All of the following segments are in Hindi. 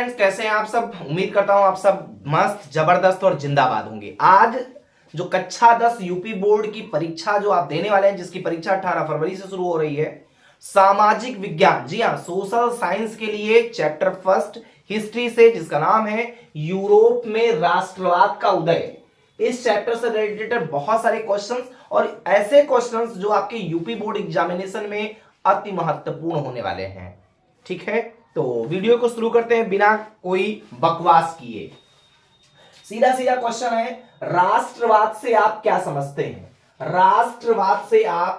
फ्रेंड्स, कैसे हैं आप सब। उम्मीद करता हूं आप सब मस्त जबरदस्त और जिंदाबाद होंगे। आज जो कक्षा 10 यूपी बोर्ड की परीक्षा जो आप देने वाले हैं, जिसकी परीक्षा 18 फरवरी से शुरू हो रही है, सामाजिक विज्ञान, जी हाँ, सोशल साइंस के लिए चैप्टर फर्स्ट हिस्ट्री से, जिसका नाम है यूरोप में राष्ट्रवाद का उदय। इस चैप्टर से रिलेटेड बहुत सारे क्वेश्चंस और ऐसे क्वेश्चंस जो आपके यूपी बोर्ड एग्जामिनेशन में अति महत्वपूर्ण होने वाले हैं। ठीक है, तो वीडियो को शुरू करते हैं बिना कोई बकवास किए। सीधा सीधा क्वेश्चन है, राष्ट्रवाद से आप क्या समझते हैं। राष्ट्रवाद से आप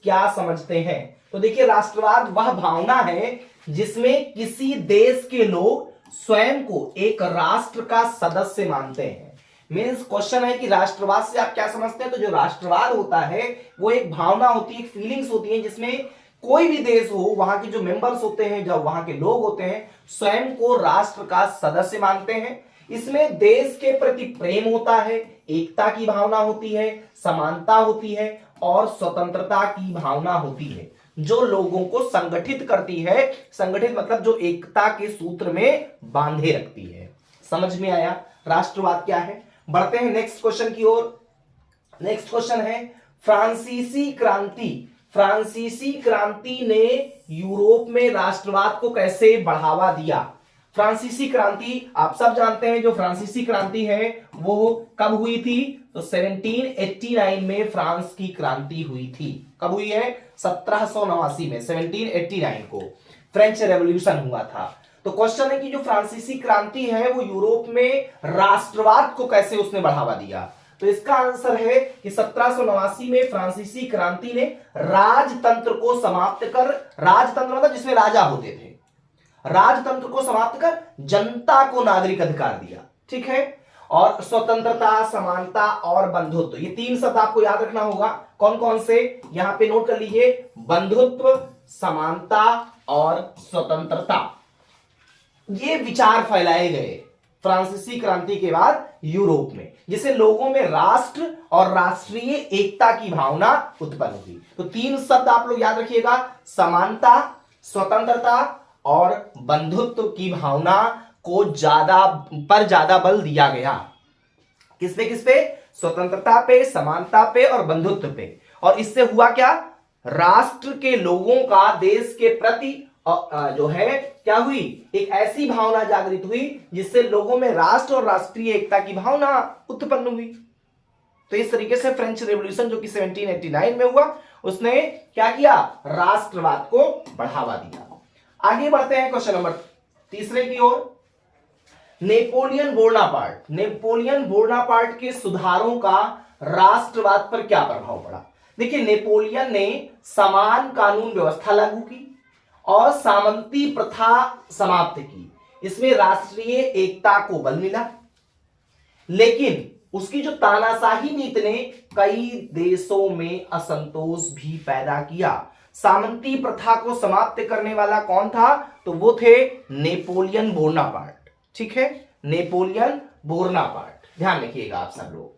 क्या समझते हैं? तो देखिए, राष्ट्रवाद वह भावना है जिसमें किसी देश के लोग स्वयं को एक राष्ट्र का सदस्य मानते हैं। मीन्स क्वेश्चन है कि राष्ट्रवाद से आप क्या समझते हैं। तो जो राष्ट्रवाद होता है वो एक भावना होती है, एक फीलिंग्स होती है, जिसमें कोई भी देश हो, वहां के जो मेंबर्स होते हैं, जो वहां के लोग होते हैं, स्वयं को राष्ट्र का सदस्य मानते हैं। इसमें देश के प्रति प्रेम होता है, एकता की भावना होती है, समानता होती है और स्वतंत्रता की भावना होती है, जो लोगों को संगठित करती है। संगठित मतलब जो एकता के सूत्र में बांधे रखती है। समझ में आया राष्ट्रवाद क्या है? बढ़ते हैं नेक्स्ट क्वेश्चन की ओर। नेक्स्ट क्वेश्चन है, फ्रांसीसी क्रांति। फ्रांसीसी क्रांति ने यूरोप में राष्ट्रवाद को कैसे बढ़ावा दिया? फ्रांसीसी क्रांति आप सब जानते हैं। जो फ्रांसीसी क्रांति है वो कब हुई थी? तो 1789 में फ्रांस की क्रांति हुई थी। कब हुई है? 1789 में, 1789 को फ्रेंच रेवोल्यूशन हुआ था। तो क्वेश्चन है कि जो फ्रांसीसी क्रांति है वो यूरोप में राष्ट्रवाद को कैसे उसने बढ़ावा दिया? तो इसका आंसर है कि 1789 में फ्रांसीसी क्रांति ने राजतंत्र को समाप्त कर, राजतंत्र मतलब जिसमें राजा होते थे, राजतंत्र को समाप्त कर जनता को नागरिक अधिकार दिया। ठीक है, और स्वतंत्रता, समानता और बंधुत्व, ये तीन शब्द आपको याद रखना होगा। कौन कौन से? यहां पे नोट कर लीजिए, बंधुत्व, समानता और स्वतंत्रता। ये विचार फैलाए गए फ्रांसीसी क्रांति के बाद यूरोप में, जिससे लोगों में राष्ट्र और राष्ट्रीय एकता की भावना उत्पन्न हुई। तो तीन शब्द आप लोग याद रखिएगा, समानता, स्वतंत्रता और बंधुत्व की भावना को ज्यादा बल दिया गया। किस पे? स्वतंत्रता पे, समानता पे और बंधुत्व पे। और इससे हुआ क्या? राष्ट्र के लोगों का देश के प्रति जो है क्या हुई? एक ऐसी भावना जागृत हुई जिससे लोगों में राष्ट्र और राष्ट्रीय एकता की भावना उत्पन्न हुई। तो इस तरीके से फ्रेंच रेवोल्यूशन जो कि 1789 में हुआ, उसने क्या किया? राष्ट्रवाद को बढ़ावा दिया। आगे बढ़ते हैं क्वेश्चन नंबर तीसरे की ओर। Napoleon Bonaparte. नेपोलियन बोनापार्ट के सुधारों का राष्ट्रवाद पर क्या प्रभाव पड़ा? देखिए, नेपोलियन ने समान कानून व्यवस्था लागू की और सामंती प्रथा समाप्त की। इसमें राष्ट्रीय एकता को बल मिला, लेकिन उसकी जो तानाशाही नीति ने कई देशों में असंतोष भी पैदा किया। सामंती प्रथा को समाप्त करने वाला कौन था? तो वो थे नेपोलियन बोनापार्ट। ठीक है, नेपोलियन बोनापार्ट, ध्यान रखिएगा आप सब लोग।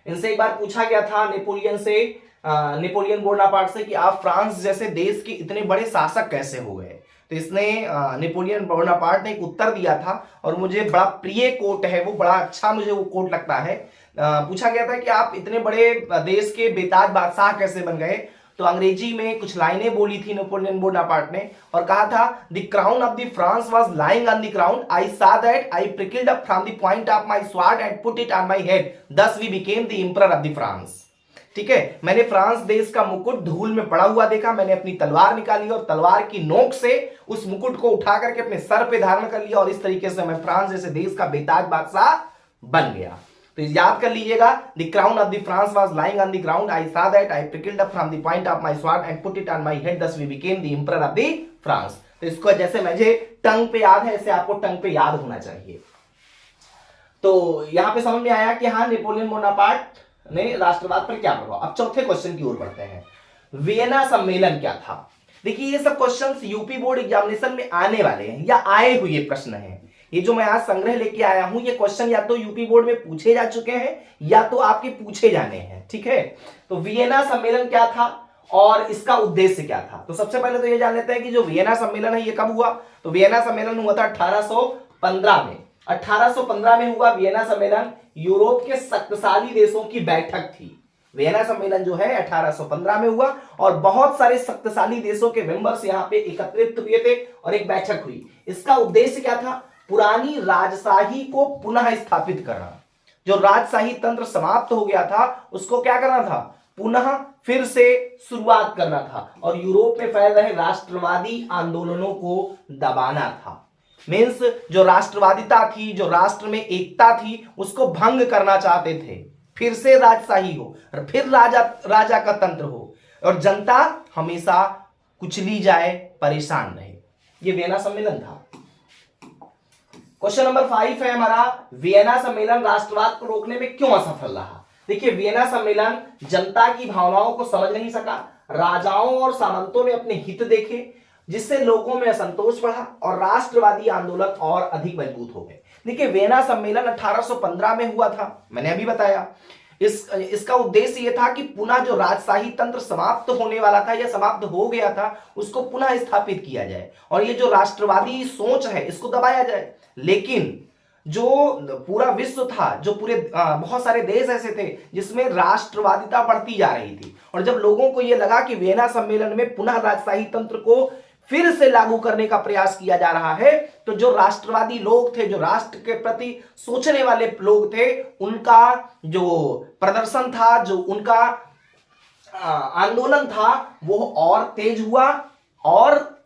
इनसे एक बार पूछा गया था नेपोलियन बोनापार्ट से कि आप फ्रांस जैसे देश के इतने बड़े शासक कैसे हो गए। तो इसने नेपोलियन बोनापार्ट ने एक उत्तर दिया था और मुझे बड़ा प्रिय कोट है वो, बड़ा अच्छा मुझे वो कोट लगता है। पूछा गया था कि आप इतने बड़े देश के बेताज बादशाह कैसे बन गए। तो अंग्रेजी में कुछ लाइनें बोली थी नेपोलियन बोनापार्ट ने और कहा था, the crown of the France was lying on the ground, I saw that, I prickled up from the point of my sword and put it on my head, thus we became the emperor of the France. ठीक है, मैंने फ्रांस देश का मुकुट धूल में पड़ा हुआ देखा, मैंने अपनी तलवार निकाली और तलवार की नोक से उस मुकुट को उठा करके अपने सर पे धारण कर लिया और इस तरीके से मैं फ्रांस जैसे देश का बेताज बादशाह बन गया। तो याद कर लीजिएगा, the crown of the France was lying on the ground, I saw that, I prickled up from the point of my sword and put it on my head, thus we became the emperor of the France. तो इसको जैसे मुझे टंग पे याद है, ऐसे आपको टंग पे याद होना चाहिए। तो यहां पे समझ में आया कि हाँ, नेपोलियन बोनापार्ट ने राष्ट्रवाद पर क्या प्रभाव। अब चौथे क्वेश्चन की ओर बढ़ते हैं। वियना सम्मेलन क्या था? देखिए, ये सब क्वेश्चंस यूपी बोर्ड एग्जामिनेशन में आने वाले हैं या आए हुए प्रश्न हैं। ये जो मैं आज संग्रह लेके आया हूं, ये क्वेश्चन या तो यूपी बोर्ड में पूछे जा चुके हैं या तो आपके पूछे जाने हैं। ठीक है, तो वियना सम्मेलन क्या था और इसका उद्देश्य क्या था। तो सबसे पहले तो ये जान लेते हैं कि जो वियना सम्मेलन है ये कब हुआ। तो वियना सम्मेलन हुआ था 1815 में। 1815 में हुआ वियना सम्मेलन। यूरोप के शक्तिशाली देशों की बैठक थी। वियना सम्मेलन जो है 1815 में हुआ और बहुत सारे शक्तिशाली देशों के मेंबर्स यहां पे एकत्रित हुए थे और एक बैठक हुई। इसका उद्देश्य क्या था, पुरानी राजशाही को पुनः स्थापित करना। जो राजशाही तंत्र समाप्त हो गया था उसको क्या करना था, पुनः फिर से शुरुआत करना था और यूरोप में फैल रहे राष्ट्रवादी आंदोलनों को दबाना था। मीन्स जो राष्ट्रवादिता थी, जो राष्ट्र में एकता थी, उसको भंग करना चाहते थे। फिर से राजशाही हो और फिर राजा का तंत्र हो और जनता हमेशा कुचली जाए, परेशान रहे। ये वियना सम्मेलन था। क्वेश्चन नंबर 5 है हमारा, वियना सम्मेलन राष्ट्रवाद को रोकने में क्यों असफल रहा। देखिए, वियना सम्मेलन जनता की भावनाओं को समझ नहीं सका। राजाओं और सामंतों ने अपने हित देखे, जिससे लोगों में असंतोष बढ़ा और राष्ट्रवादी आंदोलन और अधिक मजबूत हो गए। देखिए, वियना सम्मेलन 1815 में हुआ था, मैंने अभी बताया। इसका उद्देश्य यह था कि पुनः जो राजशाही तंत्र समाप्त होने वाला था या समाप्त हो गया था, उसको पुनः स्थापित किया जाए और ये जो राष्ट्रवादी सोच है इसको दबाया जाए। लेकिन जो पूरा विश्व था, जो पूरे बहुत सारे देश ऐसे थे जिसमें राष्ट्रवादिता बढ़ती जा रही थी और जब लोगों को यह लगा कि वियना सम्मेलन में पुनः राजशाही तंत्र को फिर से लागू करने का प्रयास किया जा रहा है, तो जो राष्ट्रवादी लोग थे, जो राष्ट्र के प्रति सोचने वाले लोग थे, उनका जो प्रदर्शन था, जो उनका आंदोलन था, वो और तेज हुआ और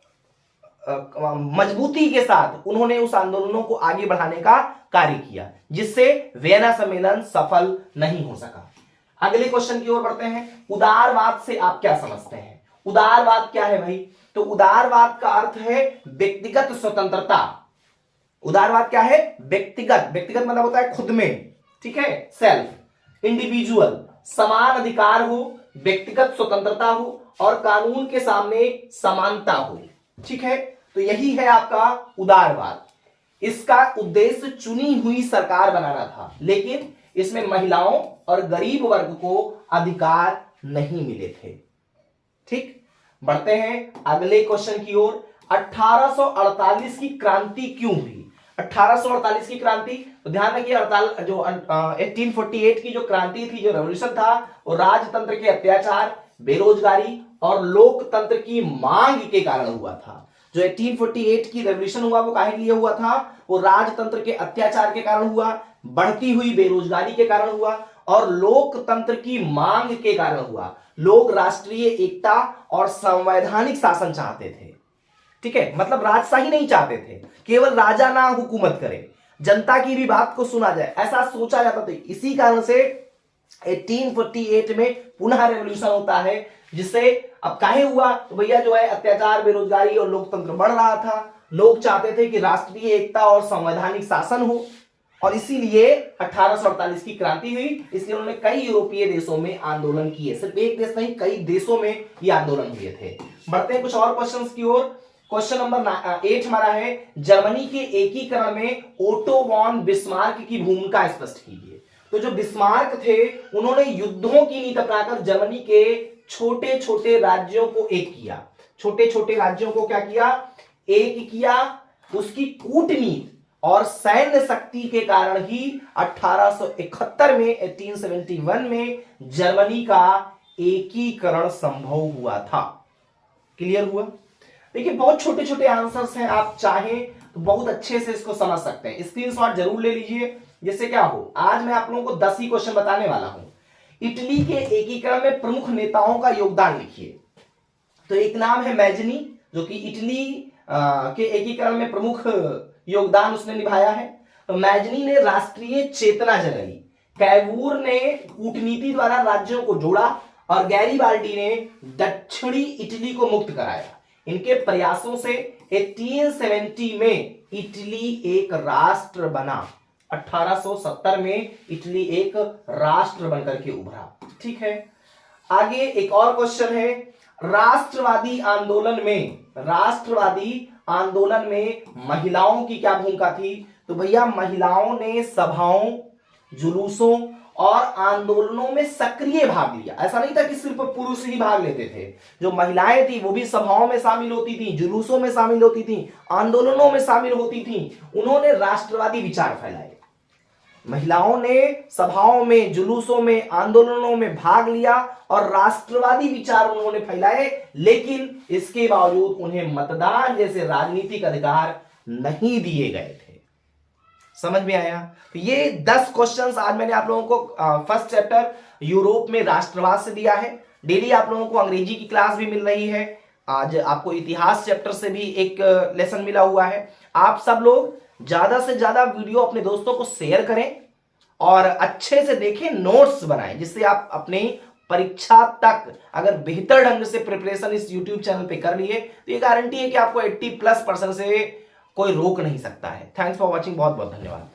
मजबूती के साथ उन्होंने उस आंदोलनों को आगे बढ़ाने का कार्य किया, जिससे वियना सम्मेलन सफल नहीं हो सका। अगले क्वेश्चन की ओर बढ़ते हैं। उदारवाद से आप क्या समझते हैं। उदारवाद क्या है भाई। तो उदारवाद का अर्थ है व्यक्तिगत स्वतंत्रता। उदारवाद क्या है, व्यक्तिगत। व्यक्तिगत मतलब होता है खुद में, ठीक है, सेल्फ, इंडिविजुअल, समान अधिकार हो, व्यक्तिगत स्वतंत्रता हो और कानून के सामने समानता हो, ठीक है। तो यही है आपका उदारवाद। इसका उद्देश्य चुनी हुई सरकार बनाना था, लेकिन इसमें महिलाओं और गरीब वर्ग को अधिकार नहीं मिले थे। ठीक, बढ़ते हैं अगले क्वेश्चन की ओर। 1848 की क्रांति क्यों हुई। 1848 की क्रांति, तो ध्यान रखिए, 1848 की जो क्रांति थी, जो रेवोल्यूशन था, वो राजतंत्र के अत्याचार, बेरोजगारी और लोकतंत्र की मांग के कारण हुआ था। जो 1848 की रेवोल्यूशन हुआ वो काहे लिए हुआ था, वो राजतंत्र के अत्याचार के कारण हुआ, बढ़ती हुई बेरोजगारी के कारण हुआ और लोकतंत्र की मांग के कारण हुआ। लोग राष्ट्रीय एकता और संवैधानिक शासन चाहते थे, ठीक है, मतलब राजशाही नहीं चाहते थे, केवल राजा ना हुकूमत करे, जनता की भी बात को सुना जाए, ऐसा सोचा जाता था। इसी कारण से 1848 में पुनः रेवोल्यूशन होता है, जिससे अब काहे हुआ, तो भैया जो है अत्याचार, बेरोजगारी और लोकतंत्र बढ़ रहा था। लोग चाहते थे कि राष्ट्रीय एकता और संवैधानिक शासन हो और इसीलिए 1848 की क्रांति हुई। इसलिए उन्होंने कई यूरोपीय देशों में आंदोलन किए, सिर्फ एक देश नहीं, कई देशों में ये आंदोलन हुए थे। बढ़ते हैं कुछ और क्वेश्चंस की ओर। क्वेश्चन नंबर 8 हमारा है, जर्मनी के एकीकरण में ओटो वॉन बिस्मार्क की भूमिका स्पष्ट कीजिए। तो जो बिस्मार्क थे, उन्होंने युद्धों की नीति अपनाकर जर्मनी के छोटे छोटे राज्यों को एक किया। छोटे छोटे राज्यों को क्या किया, एक किया। उसकी कूटनीति और सैन्य शक्ति के कारण ही 1871 में 1871 में जर्मनी का एकीकरण संभव हुआ था। क्लियर हुआ। देखिए, बहुत छोटे छोटे आंसर्स हैं, आप चाहें तो बहुत अच्छे से इसको समझ सकते हैं। स्क्रीनशॉट जरूर ले लीजिए, जिससे क्या हो, आज मैं आप लोगों को 10 ही क्वेश्चन बताने वाला हूं। इटली के एकीकरण में प्रमुख नेताओं का योगदान लिखिए। तो एक नाम है मैजनी, जो कि इटली के एकीकरण में प्रमुख योगदान उसने निभाया है। तो मैजनी ने राष्ट्रीय चेतना जगाई, कैवूर ने कूटनीति द्वारा राज्यों को जोड़ा और गैरीबाल्डी ने दक्षिणी इटली को मुक्त कराया। इनके प्रयासों से 1870 में इटली एक राष्ट्र बना। 1870 में इटली एक राष्ट्र बनकर के उभरा, ठीक है। आगे एक और क्वेश्चन है, राष्ट्रवादी आंदोलन में महिलाओं की क्या भूमिका थी। तो भैया, महिलाओं ने सभाओं, जुलूसों और आंदोलनों में सक्रिय भाग लिया। ऐसा नहीं था कि सिर्फ पुरुष ही भाग लेते थे, जो महिलाएं थी वो भी सभाओं में शामिल होती थी, जुलूसों में शामिल होती थी, आंदोलनों में शामिल होती थी। उन्होंने राष्ट्रवादी विचार फैलाए। महिलाओं ने सभाओं में, जुलूसों में, आंदोलनों में भाग लिया और राष्ट्रवादी विचार उन्होंने फैलाए, लेकिन इसके बावजूद उन्हें मतदान जैसे राजनीतिक अधिकार नहीं दिए गए थे। समझ में आया? तो ये 10 क्वेश्चंस आज मैंने आप लोगों को फर्स्ट चैप्टर यूरोप में राष्ट्रवाद से दिया है। डेली आप लोगों को अंग्रेजी की क्लास भी मिल रही है। आज आपको इतिहास चैप्टर से भी एक लेसन मिला हुआ है। आप सब लोग ज्यादा से ज्यादा वीडियो अपने दोस्तों को शेयर करें और अच्छे से देखें, नोट्स बनाएं, जिससे आप अपनी परीक्षा तक अगर बेहतर ढंग से प्रिपरेशन इस YouTube चैनल पे कर लिए तो ये गारंटी है कि आपको 80+% से कोई रोक नहीं सकता है। थैंक्स फॉर वॉचिंग, बहुत बहुत धन्यवाद।